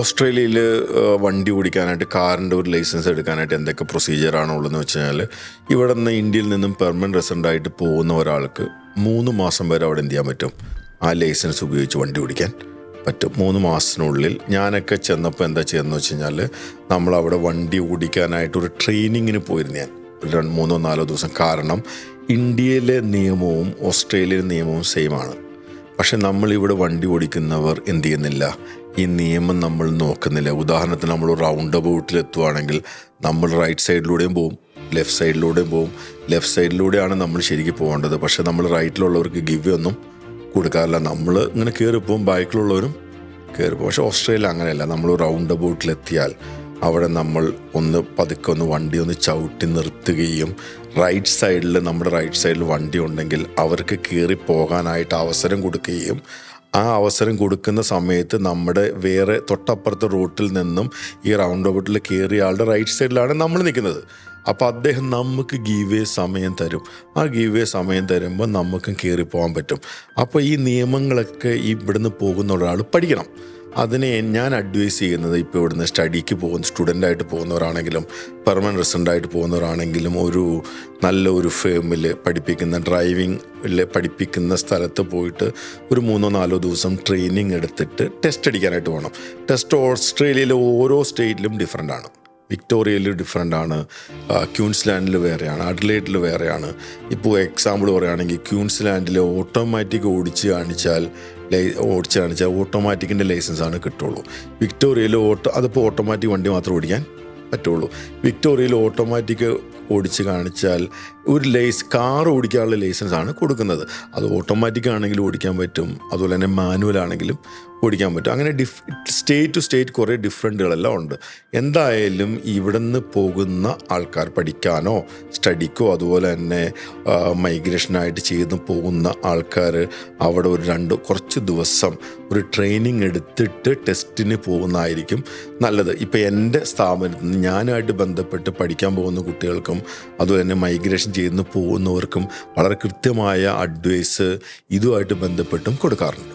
ഓസ്ട്രേലിയയിൽ വണ്ടി ഓടിക്കാനായിട്ട് കാറിൻ്റെ ഒരു ലൈസൻസ് എടുക്കാനായിട്ട് എന്തൊക്കെ പ്രൊസീജിയറാണോ ഉള്ളതെന്ന് വെച്ച് കഴിഞ്ഞാൽ ഇവിടെ നിന്ന് ഇന്ത്യയിൽ നിന്നും പെർമനൻറ്റ് റെസിഡൻ്റായിട്ട് പോകുന്ന ഒരാൾക്ക് 3 മാസം വരെ അവിടെ എന്ത് ചെയ്യാൻ പറ്റും, ആ ലൈസൻസ് ഉപയോഗിച്ച് വണ്ടി ഓടിക്കാൻ പറ്റും. 3 മാസത്തിനുള്ളിൽ ഞാനൊക്കെ ചെന്നപ്പോൾ എന്താ ചെയ്യുന്നത് വെച്ച് കഴിഞ്ഞാൽ നമ്മളവിടെ വണ്ടി ഓടിക്കാനായിട്ടൊരു ട്രെയിനിങ്ങിന് പോയിരുന്നു ഞാൻ 3-4 ദിവസം. കാരണം ഇന്ത്യയിലെ നിയമവും ഓസ്ട്രേലിയയിലെ നിയമവും സെയിമാണ്. പക്ഷെ നമ്മളിവിടെ വണ്ടി ഓടിക്കുന്നവർ എന്ത് ചെയ്യുന്നില്ല, ഈ നിയമം നമ്മൾ നോക്കുന്നില്ല. ഉദാഹരണത്തിന് നമ്മൾ റൗണ്ട് അബൌട്ടിൽ എത്തുവാണെങ്കിൽ നമ്മൾ റൈറ്റ് സൈഡിലൂടെയും പോവും, ലെഫ്റ്റ് സൈഡിലൂടെയും പോവും. ലെഫ്റ്റ് സൈഡിലൂടെയാണ് നമ്മൾ ശരിക്കും പോകേണ്ടത്. പക്ഷെ നമ്മൾ റൈറ്റിലുള്ളവർക്ക് ഗിവ് ഒന്നും കൊടുക്കാറില്ല. നമ്മൾ ഇങ്ങനെ കയറിപ്പോവും, ബാക്കിലുള്ളവരും കയറിപ്പോവും. പക്ഷെ ഓസ്ട്രേലിയ അങ്ങനെയല്ല. നമ്മൾ റൗണ്ട് അബൌട്ടിലെത്തിയാൽ അവിടെ നമ്മൾ പതുക്കെ വണ്ടി ചവിട്ടി നിർത്തുകയും റൈറ്റ് സൈഡിൽ നമ്മുടെ റൈറ്റ് സൈഡിൽ വണ്ടി ഉണ്ടെങ്കിൽ അവർക്ക് കയറി പോകാനായിട്ട് അവസരം കൊടുക്കുകയും ആ അവസരം കൊടുക്കുന്ന സമയത്ത് നമ്മുടെ വേറെ തൊട്ടപ്പുറത്തെ റൂട്ടിൽ നിന്നും ഈ റൗണ്ട് അബൌട്ടിൽ കയറിയ ആളുടെ റൈറ്റ് സൈഡിലാണ് നമ്മൾ നിൽക്കുന്നത്. അപ്പോൾ അദ്ദേഹം നമുക്ക് ഗീവേ സമയം തരും. ആ ഗീവേ സമയം തരുമ്പോൾ നമുക്കും കയറിപ്പോകാൻ പറ്റും. അപ്പോൾ ഈ നിയമങ്ങളൊക്കെ ഇവിടുന്ന് പോകുന്ന ഒരാൾ പഠിക്കണം. അതിനെ ഞാൻ അഡ്വൈസ് ചെയ്യുന്നത്, ഇപ്പോൾ ഇവിടുന്ന് സ്റ്റഡിക്ക് പോകുന്ന സ്റ്റുഡൻ്റായിട്ട് പോകുന്നവരാണെങ്കിലും പെർമനൻറ്റ് റെസിഡൻ്റായിട്ട് പോകുന്നവരാണെങ്കിലും നല്ലൊരു ഫേമിൽ ഡ്രൈവിംഗിൽ പഠിപ്പിക്കുന്ന സ്ഥലത്ത് പോയിട്ട് ഒരു 3-4 ദിവസം ട്രെയിനിങ് എടുത്തിട്ട് ടെസ്റ്റ് അടിക്കാനായിട്ട് പോകണം. ടെസ്റ്റ് ഓസ്ട്രേലിയയിലെ ഓരോ സ്റ്റേറ്റിലും ഡിഫറെൻ്റാണ്. വിക്ടോറിയയിൽ ഡിഫറെൻ്റാണ്, ക്യൂൻസ്ലാൻഡിൽ വേറെയാണ്, അഡ്ലേഡിൽ വേറെയാണ്. ഇപ്പോൾ എക്സാമ്പിൾ പറയുകയാണെങ്കിൽ ക്യൂൻസ്ലാൻഡിൽ ഓട്ടോമാറ്റിക് ഓടിച്ച് കാണിച്ചാൽ ഓട്ടോമാറ്റിക്കിൻ്റെ ലൈസൻസാണ് കിട്ടുള്ളൂ. വിക്ടോറിയയിൽ അതിപ്പോൾ ഓട്ടോമാറ്റിക് വണ്ടി മാത്രം ഓടിക്കാൻ പറ്റുള്ളൂ. വിക്ടോറിയയിൽ ഓട്ടോമാറ്റിക് ഓടിച്ച് കാണിച്ചാൽ കാർ ഓടിക്കാനുള്ള ലൈസൻസാണ് കൊടുക്കുന്നത്. അത് ഓട്ടോമാറ്റിക് ആണെങ്കിലും ഓടിക്കാൻ പറ്റും, അതുപോലെ തന്നെ മാനുവൽ ആണെങ്കിലും ഓടിക്കാൻ പറ്റും. അങ്ങനെ സ്റ്റേറ്റ് ടു സ്റ്റേറ്റ് കുറേ ഡിഫറൻറ്റുകളെല്ലാം ഉണ്ട്. എന്തായാലും ഇവിടുന്ന് പോകുന്ന ആൾക്കാർ പഠിക്കാനോ സ്റ്റഡിക്കോ അതുപോലെ തന്നെ മൈഗ്രേഷനായിട്ട് ചെയ്ത് പോകുന്ന ആൾക്കാർ അവിടെ കുറച്ച് ദിവസം ഒരു ട്രെയിനിങ് എടുത്തിട്ട് ടെസ്റ്റിന് പോകുന്നതായിരിക്കും നല്ലത്. ഇപ്പോൾ എൻ്റെ സ്ഥാപനത്തിൽ നിന്ന് ഞാനായിട്ട് ബന്ധപ്പെട്ട് പഠിക്കാൻ പോകുന്ന കുട്ടികൾക്കും അതുപോലെ തന്നെ മൈഗ്രേഷൻ ചെയ്ത് പോകുന്നവർക്കും വളരെ കൃത്യമായ അഡ്വൈസ് ഇതുമായിട്ട് ബന്ധപ്പെട്ടും കൊടുക്കാറുണ്ട്.